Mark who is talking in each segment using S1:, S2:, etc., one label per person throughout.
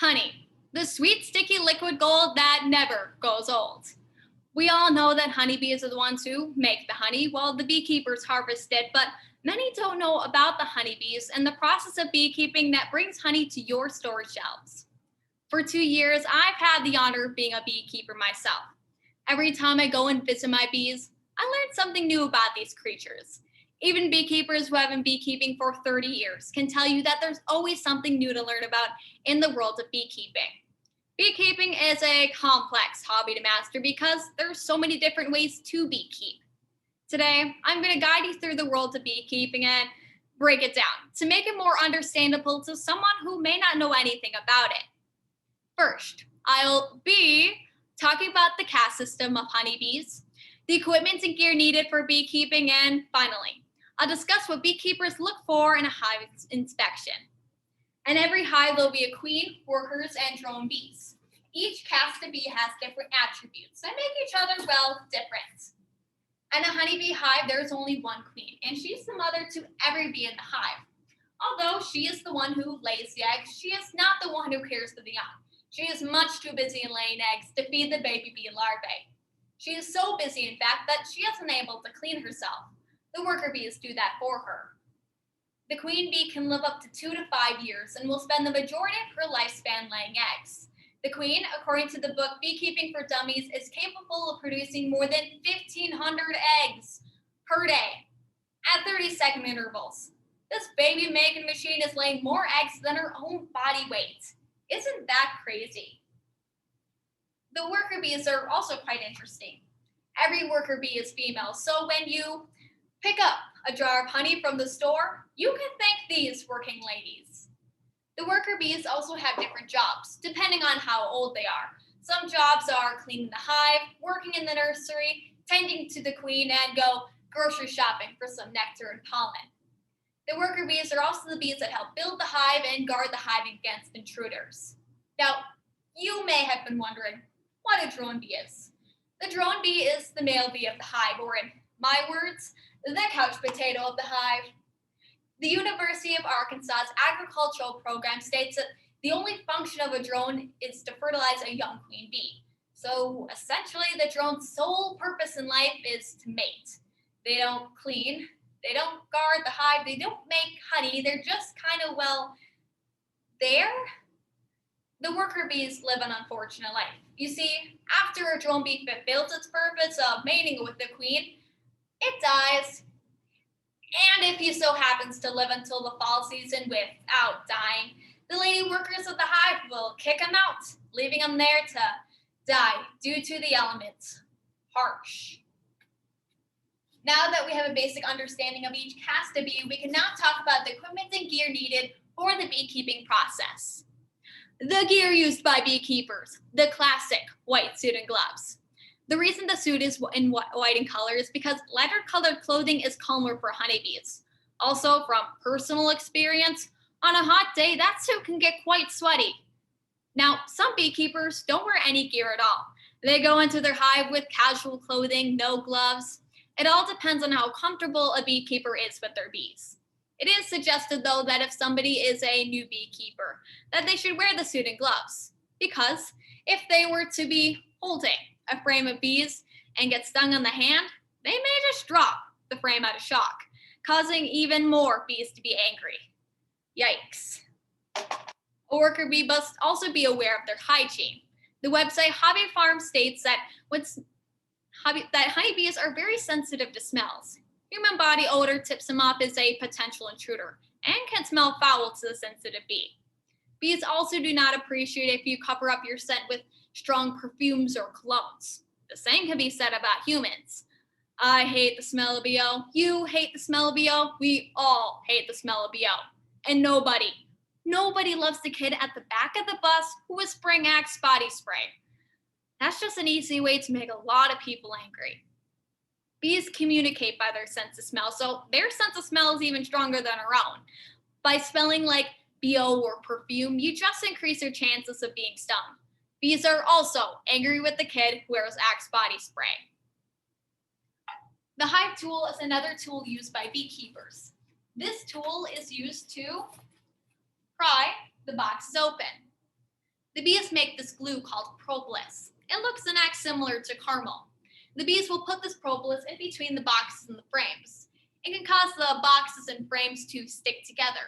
S1: Honey, the sweet, sticky liquid gold that never goes old. We all know that honeybees are the ones who make the honey while the beekeepers harvest it, but many don't know about the honeybees and the process of beekeeping that brings honey to your store shelves. For 2 years, I've had the honor of being a beekeeper myself. Every time I go and visit my bees, I learn something new about these creatures. Even beekeepers who have been beekeeping for 30 years can tell you that there's always something new to learn about in the world of beekeeping. Beekeeping is a complex hobby to master because there's so many different ways to beekeep. Today, I'm going to guide you through the world of beekeeping and break it down to make it more understandable to someone who may not know anything about it. First, I'll be talking about the caste system of honeybees, the equipment and gear needed for beekeeping, and finally, I'll discuss what beekeepers look for in a hive inspection. In every hive, there'll be a queen, workers, and drone bees. Each caste of bee has different attributes that make each other, well, different. In a honeybee hive, there's only one queen, and she's the mother to every bee in the hive. Although she is the one who lays the eggs, she is not the one who cares for the young. She is much too busy in laying eggs to feed the baby bee larvae. She is so busy, in fact, that she isn't able to clean herself. The worker bees do that for her. The queen bee can live up to 2 to 5 years and will spend the majority of her lifespan laying eggs. The queen, according to the book Beekeeping for Dummies, is capable of producing more than 1,500 eggs per day at 30-second intervals. This baby-making machine is laying more eggs than her own body weight. Isn't that crazy? The worker bees are also quite interesting. Every worker bee is female, so when you pick up a jar of honey from the store, you can thank these working ladies. The worker bees also have different jobs, depending on how old they are. Some jobs are cleaning the hive, working in the nursery, tending to the queen, and go grocery shopping for some nectar and pollen. The worker bees are also the bees that help build the hive and guard the hive against intruders. Now, you may have been wondering what a drone bee is. The drone bee is the male bee of the hive, or in my words, the couch potato of the hive. The University of Arkansas's agricultural program states that the only function of a drone is to fertilize a young queen bee. So essentially, the drone's sole purpose in life is to mate. They don't clean, they don't guard the hive, they don't make honey, they're just kind of, well, there. The worker bees live an unfortunate life. You see, after a drone bee fulfills its purpose of mating with the queen, it dies. And if he so happens to live until the fall season without dying, the lady workers of the hive will kick him out, leaving him there to die due to the elements. Harsh. Now that we have a basic understanding of each caste of bee, we can now talk about the equipment and gear needed for the beekeeping process. The gear used by beekeepers, the classic white suit and gloves. The reason the suit is in white in color is because lighter colored clothing is calmer for honeybees. Also, from personal experience, on a hot day, that suit can get quite sweaty. Now, some beekeepers don't wear any gear at all. They go into their hive with casual clothing, no gloves. It all depends on how comfortable a beekeeper is with their bees. It is suggested, though, that if somebody is a new beekeeper, that they should wear the suit and gloves. Because if they were to be holding a frame of bees and get stung on the hand, they may just drop the frame out of shock, causing even more bees to be angry. Yikes. A worker bee must also be aware of their hygiene. The website Hobby Farm states that honeybees are very sensitive to smells. Human body odor tips them off as a potential intruder and can smell foul to the sensitive bee. Bees also do not appreciate if you cover up your scent with strong perfumes or colognes. The same can be said about humans. I hate the smell of BO. You hate the smell of BO. We all hate the smell of BO. And nobody loves the kid at the back of the bus who was spraying Axe body spray. That's just an easy way to make a lot of people angry. Bees communicate by their sense of smell, so their sense of smell is even stronger than our own. By smelling like BO or perfume, you just increase your chances of being stung. Bees are also angry with the kid who wears Axe body spray. The hive tool is another tool used by beekeepers. This tool is used to pry the boxes open. The bees make this glue called propolis. It looks and acts similar to caramel. The bees will put this propolis in between the boxes and the frames. It can cause the boxes and frames to stick together.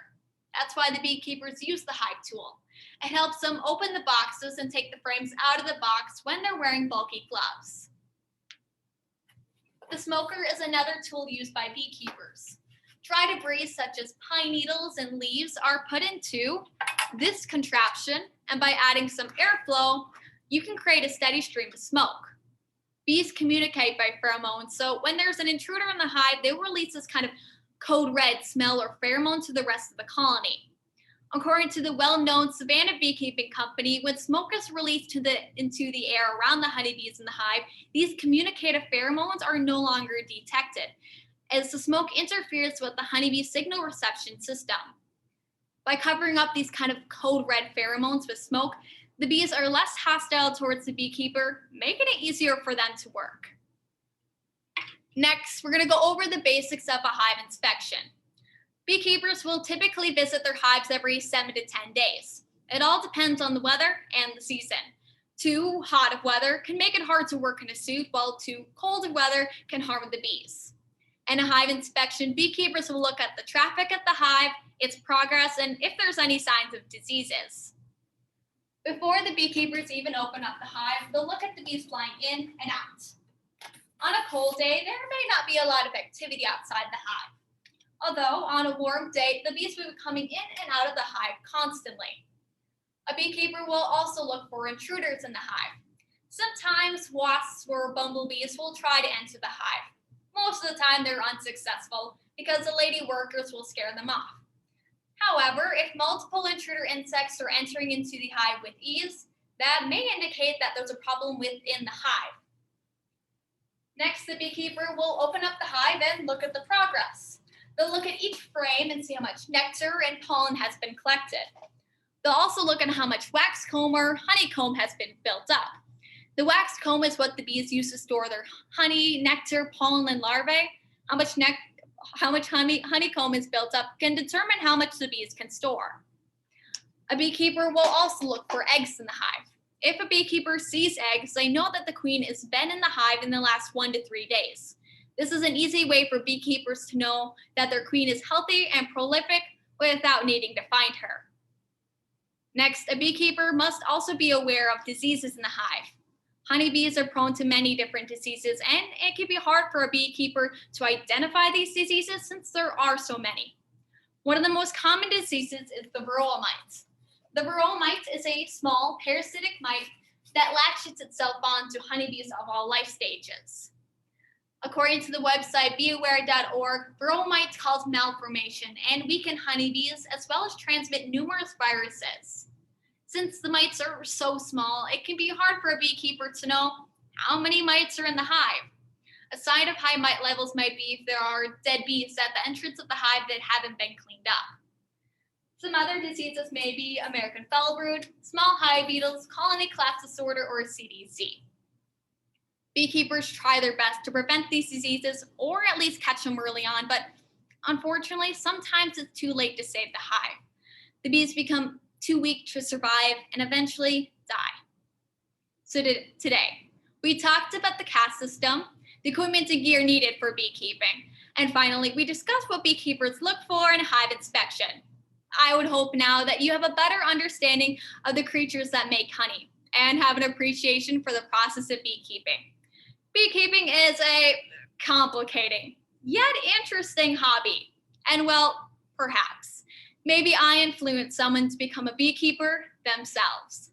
S1: That's why the beekeepers use the hive tool. It helps them open the boxes and take the frames out of the box when they're wearing bulky gloves. The smoker is another tool used by beekeepers. Dry debris such as pine needles and leaves are put into this contraption, and by adding some airflow, you can create a steady stream of smoke. Bees communicate by pheromones, so when there's an intruder in the hive, they will release this kind of code red smell or pheromone to the rest of the colony. According to the well-known Savannah Beekeeping Company, when smoke is released into the air around the honeybees in the hive, these communicative pheromones are no longer detected, as the smoke interferes with the honeybee signal reception system. By covering up these kind of code red pheromones with smoke, the bees are less hostile towards the beekeeper, making it easier for them to work. Next, we're going to go over the basics of a hive inspection. Beekeepers will typically visit their hives every 7 to 10 days. It all depends on the weather and the season. Too hot of weather can make it hard to work in a suit, while too cold of weather can harm the bees. In a hive inspection, beekeepers will look at the traffic at the hive, its progress, and if there's any signs of diseases. Before the beekeepers even open up the hive, they'll look at the bees flying in and out. On a cold day, there may not be a lot of activity outside the hive. Although, on a warm day, the bees will be coming in and out of the hive constantly. A beekeeper will also look for intruders in the hive. Sometimes wasps or bumblebees will try to enter the hive. Most of the time, they're unsuccessful because the lady workers will scare them off. However, if multiple intruder insects are entering into the hive with ease, that may indicate that there's a problem within the hive. Next, the beekeeper will open up the hive and look at the progress. They'll look at each frame and see how much nectar and pollen has been collected. They'll also look at how much wax comb or honeycomb has been built up. The wax comb is what the bees use to store their honey, nectar, pollen, and larvae. How much honeycomb is built up can determine how much the bees can store. A beekeeper will also look for eggs in the hive. If a beekeeper sees eggs, they know that the queen has been in the hive in the last 1 to 3 days. This is an easy way for beekeepers to know that their queen is healthy and prolific without needing to find her. Next, a beekeeper must also be aware of diseases in the hive. Honeybees are prone to many different diseases, and it can be hard for a beekeeper to identify these diseases since there are so many. One of the most common diseases is the varroa mite. The varroa mite is a small parasitic mite that latches itself onto honeybees of all life stages. According to the website beaware.org, varroa mites cause malformation and weaken honeybees, as well as transmit numerous viruses. Since the mites are so small, it can be hard for a beekeeper to know how many mites are in the hive. A sign of high mite levels might be if there are dead bees at the entrance of the hive that haven't been cleaned up. Some other diseases may be American foulbrood, small hive beetles, colony collapse disorder, or CDC. Beekeepers try their best to prevent these diseases or at least catch them early on, but unfortunately, sometimes it's too late to save the hive. The bees become too weak to survive and eventually die. So today, we talked about the caste system, the equipment and gear needed for beekeeping, and finally, we discussed what beekeepers look for in a hive inspection. I would hope now that you have a better understanding of the creatures that make honey and have an appreciation for the process of beekeeping. Beekeeping is a complicating, yet interesting hobby. And well, perhaps, maybe I influenced someone to become a beekeeper themselves.